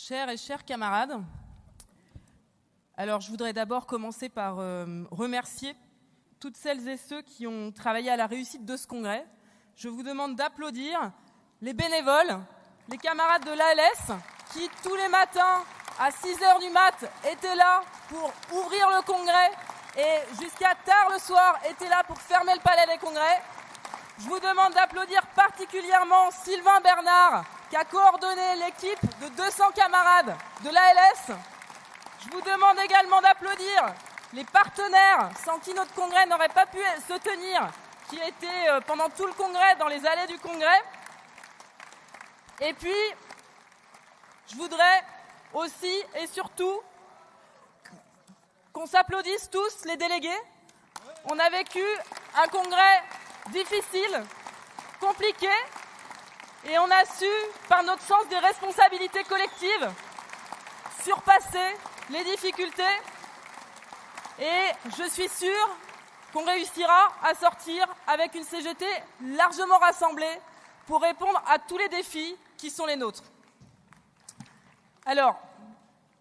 Chères et chers camarades, alors je voudrais d'abord commencer par remercier toutes celles et ceux qui ont travaillé à la réussite de ce congrès. Je vous demande d'applaudir les bénévoles, les camarades de l'ALS qui tous les matins à 6h du mat étaient là pour ouvrir le congrès et jusqu'à tard le soir étaient là pour fermer le palais des congrès. Je vous demande d'applaudir particulièrement Sylvain Bernard qui a coordonné l'équipe de 200 camarades de l'ALS. Je vous demande également d'applaudir les partenaires sans qui notre congrès n'aurait pas pu se tenir, qui étaient pendant tout le congrès dans les allées du congrès. Et puis, je voudrais aussi et surtout qu'on s'applaudisse tous les délégués. On a vécu un congrès difficile, compliqué, et on a su, par notre sens des responsabilités collectives, surpasser les difficultés. Et je suis sûre qu'on réussira à sortir avec une CGT largement rassemblée pour répondre à tous les défis qui sont les nôtres. Alors,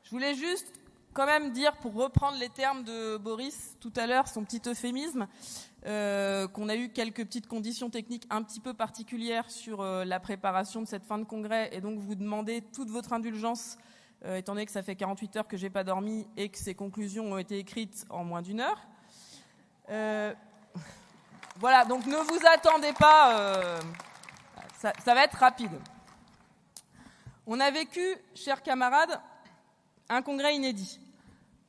je voulais juste quand même dire, pour reprendre les termes de Boris tout à l'heure, son petit euphémisme, qu'on a eu quelques petites conditions techniques un petit peu particulières sur la préparation de cette fin de congrès, et donc vous demandez toute votre indulgence, étant donné que ça fait 48 heures que j'ai pas dormi et que ces conclusions ont été écrites en moins d'une heure. Voilà, donc ne vous attendez pas, ça va être rapide. On a vécu, chers camarades, un congrès inédit.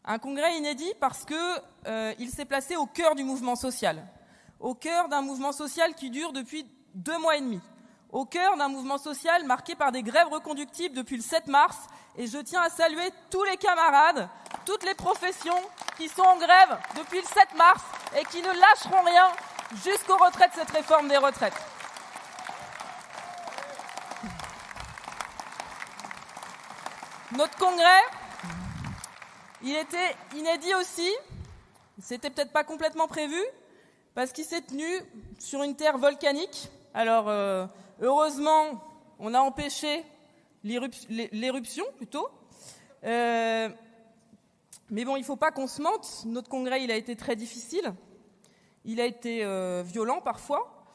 Un congrès inédit parce qu'il s'est placé au cœur du mouvement social. Au cœur d'un mouvement social qui dure depuis 2 mois et demi. Au cœur d'un mouvement social marqué par des grèves reconductibles depuis le 7 mars. Et je tiens à saluer tous les camarades, toutes les professions qui sont en grève depuis le 7 mars et qui ne lâcheront rien jusqu'au retrait de cette réforme des retraites. Notre congrès, il était inédit aussi, c'était peut-être pas complètement prévu, parce qu'il s'est tenu sur une terre volcanique. Alors, heureusement, on a empêché l'éruption, plutôt. Mais bon, il ne faut pas qu'on se mente, notre congrès, il a été très difficile, il a été violent parfois.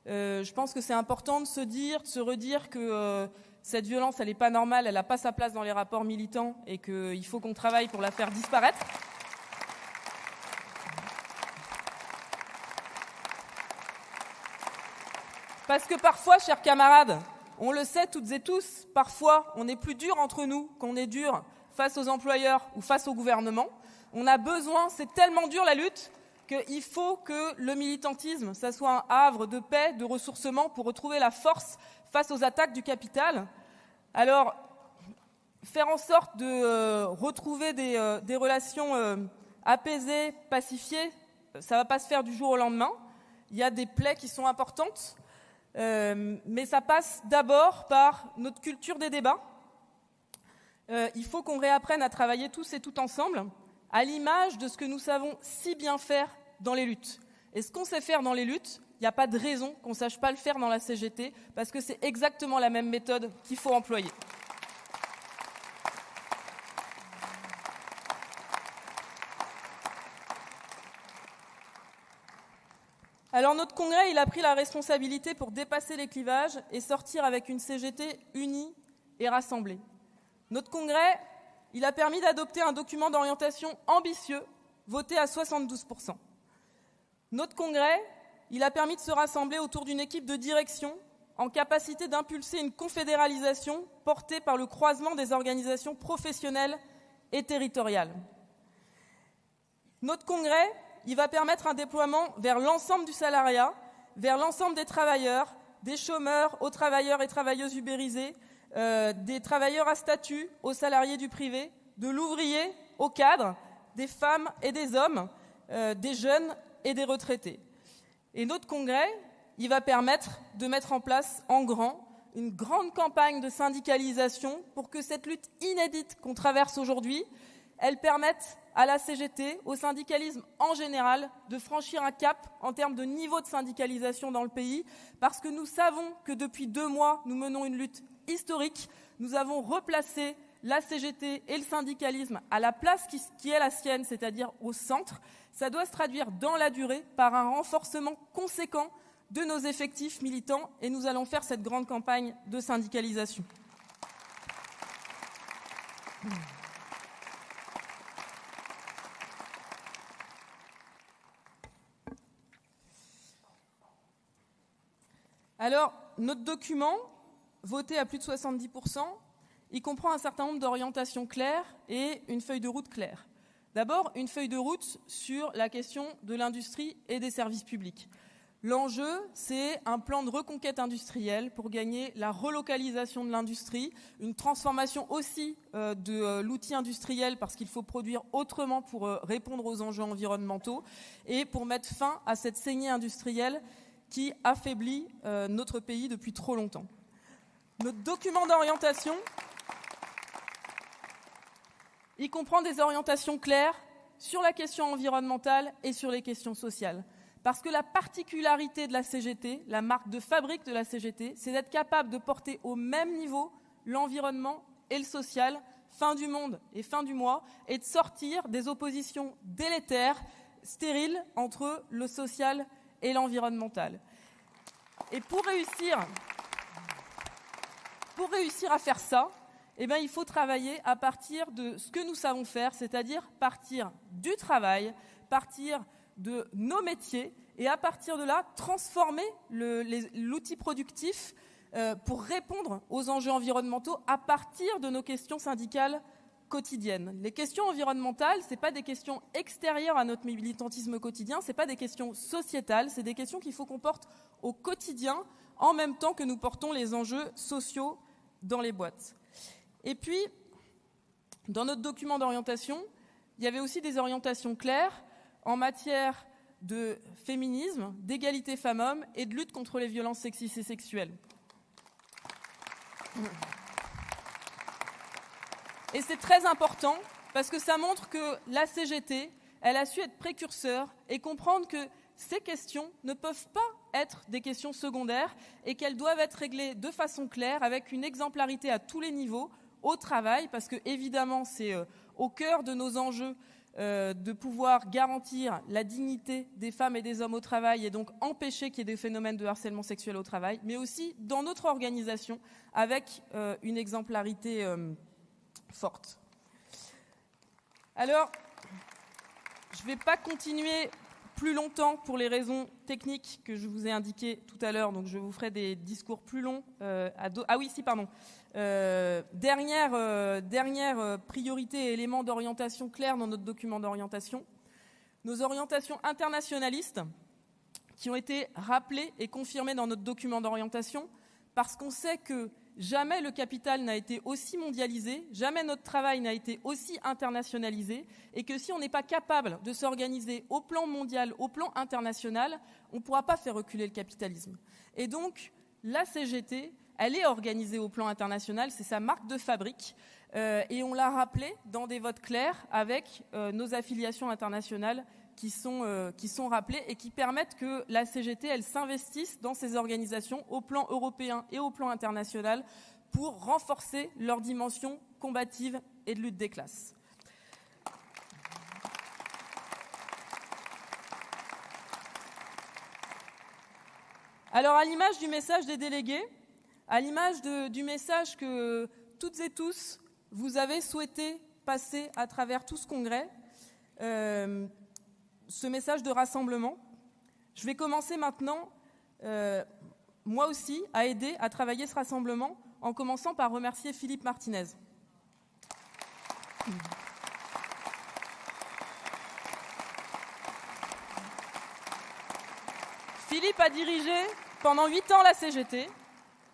Je pense que c'est important de se redire que cette violence, elle n'est pas normale, elle n'a pas sa place dans les rapports militants et qu'il faut qu'on travaille pour la faire disparaître. Parce que parfois, chers camarades, on le sait toutes et tous, parfois on est plus dur entre nous qu'on est dur face aux employeurs ou face au gouvernement. On a besoin, c'est tellement dur la lutte, qu'il faut que le militantisme, ça soit un havre de paix, de ressourcement pour retrouver la force face aux attaques du capital. Alors, faire en sorte de retrouver des relations apaisées, pacifiées, ça ne va pas se faire du jour au lendemain. Il y a des plaies qui sont importantes, mais ça passe d'abord par notre culture des débats. Il faut qu'on réapprenne à travailler tous et toutes ensemble, à l'image de ce que nous savons si bien faire dans les luttes. Et ce qu'on sait faire dans les luttes, il n'y a pas de raison qu'on ne sache pas le faire dans la CGT, parce que c'est exactement la même méthode qu'il faut employer. Alors notre congrès, il a pris la responsabilité pour dépasser les clivages et sortir avec une CGT unie et rassemblée. Notre congrès, il a permis d'adopter un document d'orientation ambitieux, voté à 72%. Notre congrès, il a permis de se rassembler autour d'une équipe de direction en capacité d'impulser une confédéralisation portée par le croisement des organisations professionnelles et territoriales. Notre congrès, il va permettre un déploiement vers l'ensemble du salariat, vers l'ensemble des travailleurs, des chômeurs aux travailleurs et travailleuses ubérisés, des travailleurs à statut aux salariés du privé, de l'ouvrier au cadre, des femmes et des hommes, des jeunes et des retraités. Et notre congrès, il va permettre de mettre en place en grand une grande campagne de syndicalisation pour que cette lutte inédite qu'on traverse aujourd'hui, elle permette à la CGT, au syndicalisme en général, de franchir un cap en termes de niveau de syndicalisation dans le pays, parce que nous savons que depuis 2 mois, nous menons une lutte historique. Nous avons replacé la CGT et le syndicalisme à la place qui est la sienne, c'est-à-dire au centre, ça doit se traduire dans la durée par un renforcement conséquent de nos effectifs militants, et nous allons faire cette grande campagne de syndicalisation. Alors, notre document, voté à plus de 70%, il comprend un certain nombre d'orientations claires et une feuille de route claire. D'abord, une feuille de route sur la question de l'industrie et des services publics. L'enjeu, c'est un plan de reconquête industrielle pour gagner la relocalisation de l'industrie, une transformation aussi de l'outil industriel parce qu'il faut produire autrement pour répondre aux enjeux environnementaux et pour mettre fin à cette saignée industrielle qui affaiblit notre pays depuis trop longtemps. Notre document d'orientation, il comprend des orientations claires sur la question environnementale et sur les questions sociales. Parce que la particularité de la CGT, la marque de fabrique de la CGT, c'est d'être capable de porter au même niveau l'environnement et le social, fin du monde et fin du mois, et de sortir des oppositions délétères, stériles, entre le social et l'environnemental. Et pour réussir à faire ça, il faut travailler à partir de ce que nous savons faire, c'est-à-dire partir du travail, partir de nos métiers et à partir de là, transformer l'outil productif pour répondre aux enjeux environnementaux à partir de nos questions syndicales quotidiennes. Les questions environnementales, ce n'est pas des questions extérieures à notre militantisme quotidien, ce n'est pas des questions sociétales, c'est des questions qu'il faut qu'on porte au quotidien en même temps que nous portons les enjeux sociaux dans les boîtes. Et puis, dans notre document d'orientation, il y avait aussi des orientations claires en matière de féminisme, d'égalité femmes-hommes et de lutte contre les violences sexistes et sexuelles. Et c'est très important parce que ça montre que la CGT, elle a su être précurseur et comprendre que ces questions ne peuvent pas être des questions secondaires et qu'elles doivent être réglées de façon claire avec une exemplarité à tous les niveaux au travail, parce que évidemment c'est au cœur de nos enjeux de pouvoir garantir la dignité des femmes et des hommes au travail et donc empêcher qu'il y ait des phénomènes de harcèlement sexuel au travail, mais aussi dans notre organisation avec une exemplarité forte. Alors, je ne vais pas continuer plus longtemps pour les raisons techniques que je vous ai indiquées tout à l'heure, donc je vous ferai des discours plus longs. Dernière priorité et élément d'orientation clair dans notre document d'orientation, nos orientations internationalistes qui ont été rappelées et confirmées dans notre document d'orientation parce qu'on sait que jamais le capital n'a été aussi mondialisé, jamais notre travail n'a été aussi internationalisé, et que si on n'est pas capable de s'organiser au plan mondial, au plan international, on ne pourra pas faire reculer le capitalisme. Et donc, la CGT, elle est organisée au plan international, c'est sa marque de fabrique, et on l'a rappelé dans des votes clairs avec nos affiliations internationales qui sont rappelées et qui permettent que la CGT, elle s'investisse dans ces organisations au plan européen et au plan international pour renforcer leur dimension combative et de lutte des classes. Alors, à l'image du message des délégués, à l'image du message que toutes et tous, vous avez souhaité passer à travers tout ce congrès, ce message de rassemblement, je vais commencer maintenant, moi aussi, à aider à travailler ce rassemblement, en commençant par remercier Philippe Martinez. Philippe a dirigé pendant 8 ans la CGT.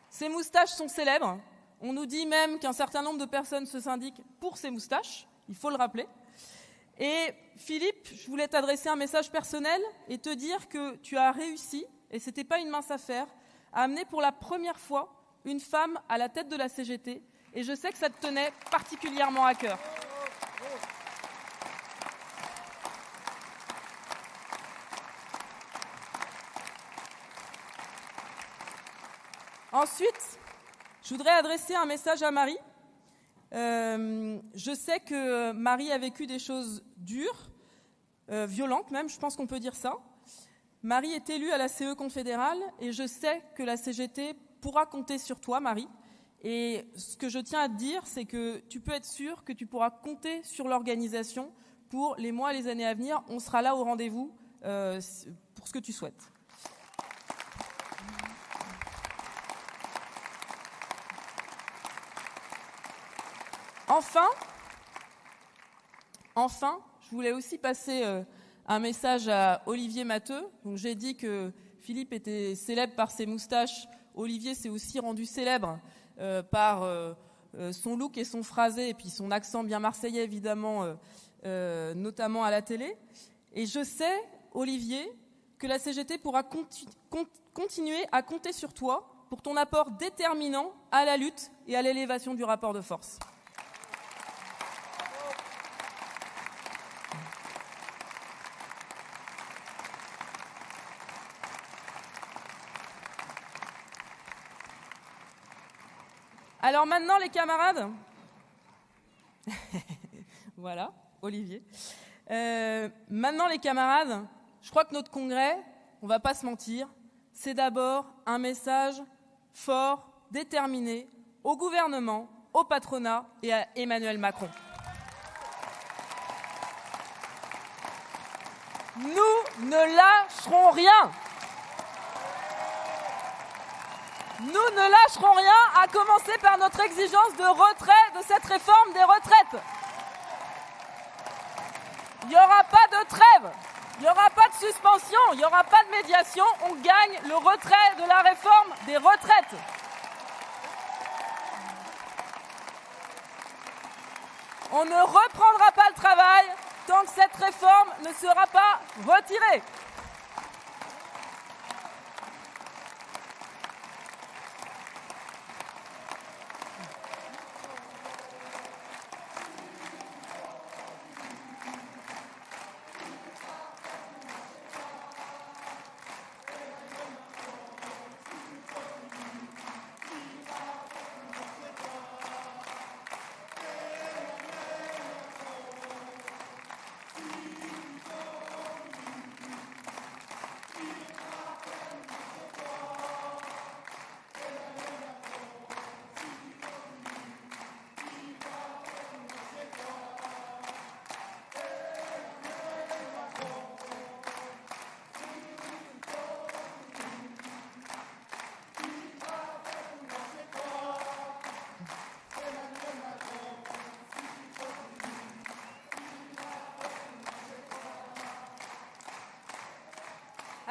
Ses moustaches sont célèbres. On nous dit même qu'un certain nombre de personnes se syndiquent pour ses moustaches, il faut le rappeler. Et Philippe, je voulais t'adresser un message personnel et te dire que tu as réussi, et ce n'était pas une mince affaire, à amener pour la première fois une femme à la tête de la CGT. Et je sais que ça te tenait particulièrement à cœur. Ensuite, je voudrais adresser un message à Marie, Je sais que Marie a vécu des choses dures, violentes même, je pense qu'on peut dire ça. Marie est élue à la CE confédérale et je sais que la CGT pourra compter sur toi, Marie. Et ce que je tiens à te dire, c'est que tu peux être sûr que tu pourras compter sur l'organisation pour les mois et les années à venir. On sera là au rendez-vous pour ce que tu souhaites. Enfin, je voulais aussi passer un message à Olivier Matteux. Donc, j'ai dit que Philippe était célèbre par ses moustaches. Olivier s'est aussi rendu célèbre par son look et son phrasé, et puis son accent bien marseillais, évidemment, notamment à la télé. Et je sais, Olivier, que la CGT pourra continuer à compter sur toi pour ton apport déterminant à la lutte et à l'élévation du rapport de force. Alors maintenant, les camarades, voilà, Olivier. Maintenant, les camarades, je crois que notre congrès, on ne va pas se mentir, c'est d'abord un message fort, déterminé au gouvernement, au patronat et à Emmanuel Macron. Nous ne lâcherons rien. Nous ne lâcherons rien, à commencer par notre exigence de retrait de cette réforme des retraites. Il n'y aura pas de trêve, il n'y aura pas de suspension, il n'y aura pas de médiation. On gagne le retrait de la réforme des retraites. On ne reprendra pas le travail tant que cette réforme ne sera pas retirée.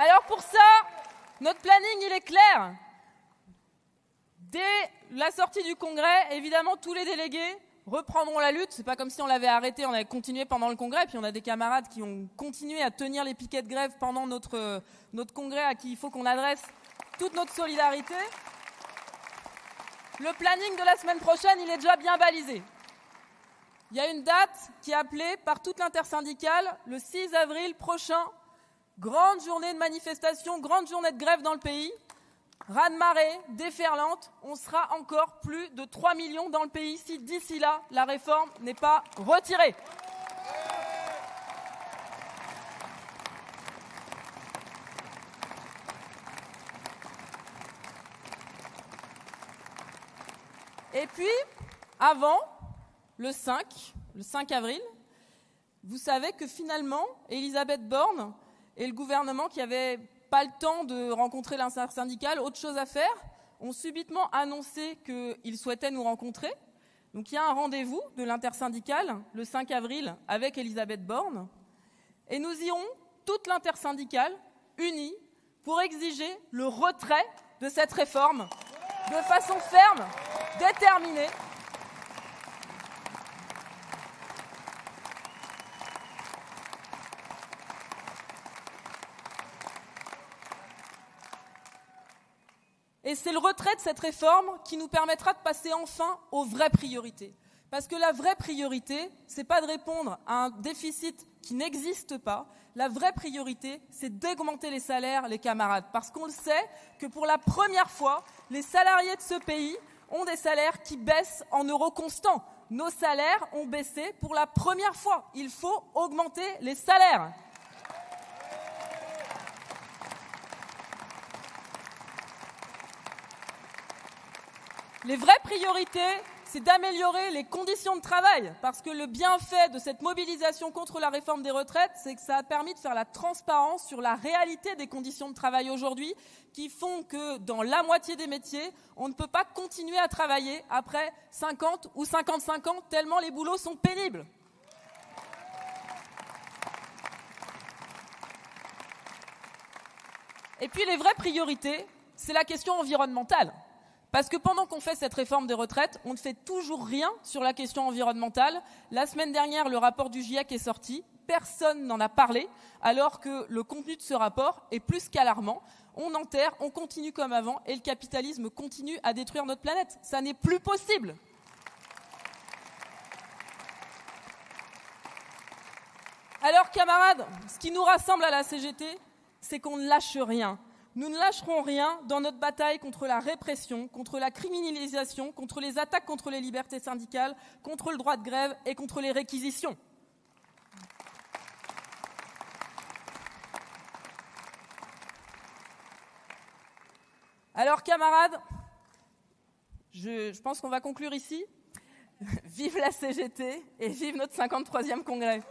Alors pour ça, notre planning, il est clair. Dès la sortie du congrès, évidemment, tous les délégués reprendront la lutte. C'est pas comme si on l'avait arrêté, on avait continué pendant le congrès. Puis on a des camarades qui ont continué à tenir les piquets de grève pendant notre congrès, à qui il faut qu'on adresse toute notre solidarité. Le planning de la semaine prochaine, il est déjà bien balisé. Il y a une date qui est appelée par toute l'intersyndicale, le 6 avril prochain. Grande journée de manifestation, grande journée de grève dans le pays. Raz-de-marée, déferlante, on sera encore plus de 3 millions dans le pays si d'ici là, la réforme n'est pas retirée. Et puis, avant, le 5 avril, vous savez que finalement, Elisabeth Borne et le gouvernement, qui n'avait pas le temps de rencontrer l'intersyndicale, autre chose à faire, ont subitement annoncé qu'ils souhaitaient nous rencontrer. Donc il y a un rendez-vous de l'intersyndicale le 5 avril avec Elisabeth Borne. Et nous irons, toute l'intersyndicale, unie, pour exiger le retrait de cette réforme de façon ferme, déterminée. Et c'est le retrait de cette réforme qui nous permettra de passer enfin aux vraies priorités. Parce que la vraie priorité, c'est pas de répondre à un déficit qui n'existe pas. La vraie priorité, c'est d'augmenter les salaires, les camarades. Parce qu'on le sait que pour la première fois, les salariés de ce pays ont des salaires qui baissent en euros constants. nos salaires ont baissé pour la première fois. Il faut augmenter les salaires. Les vraies priorités, c'est d'améliorer les conditions de travail, parce que le bienfait de cette mobilisation contre la réforme des retraites, c'est que ça a permis de faire la transparence sur la réalité des conditions de travail aujourd'hui, qui font que dans la moitié des métiers, on ne peut pas continuer à travailler après 50 ou 55 ans, tellement les boulots sont pénibles. Et puis les vraies priorités, c'est la question environnementale. Parce que pendant qu'on fait cette réforme des retraites, on ne fait toujours rien sur la question environnementale. La semaine dernière, le rapport du GIEC est sorti. Personne n'en a parlé, alors que le contenu de ce rapport est plus qu'alarmant. On enterre, on continue comme avant, et le capitalisme continue à détruire notre planète. Ça n'est plus possible. Alors, camarades, ce qui nous rassemble à la CGT, c'est qu'on ne lâche rien. Nous ne lâcherons rien dans notre bataille contre la répression, contre la criminalisation, contre les attaques contre les libertés syndicales, contre le droit de grève et contre les réquisitions. Alors, camarades, je pense qu'on va conclure ici. Vive la CGT et vive notre 53e congrès.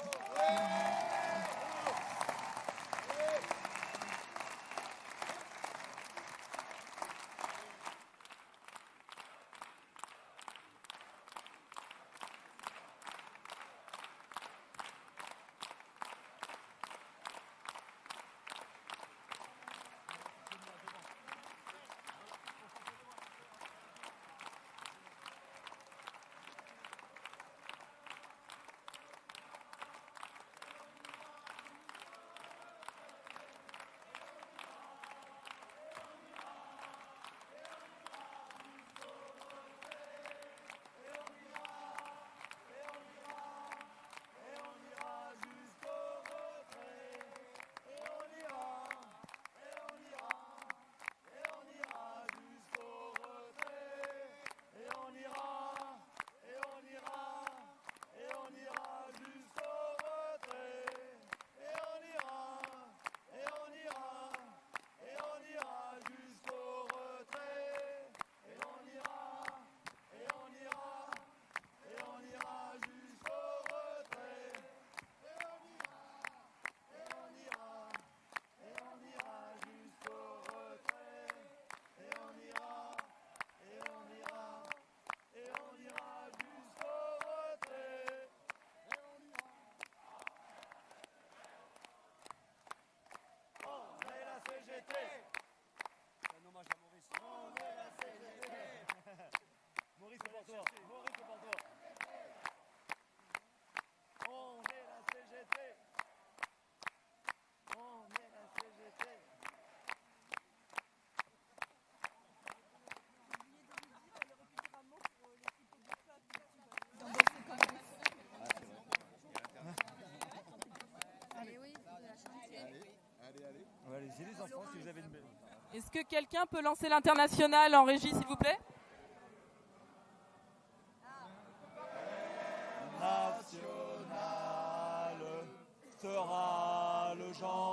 Est-ce que quelqu'un peut lancer l'international en régie, s'il vous plaît ? National sera le genre.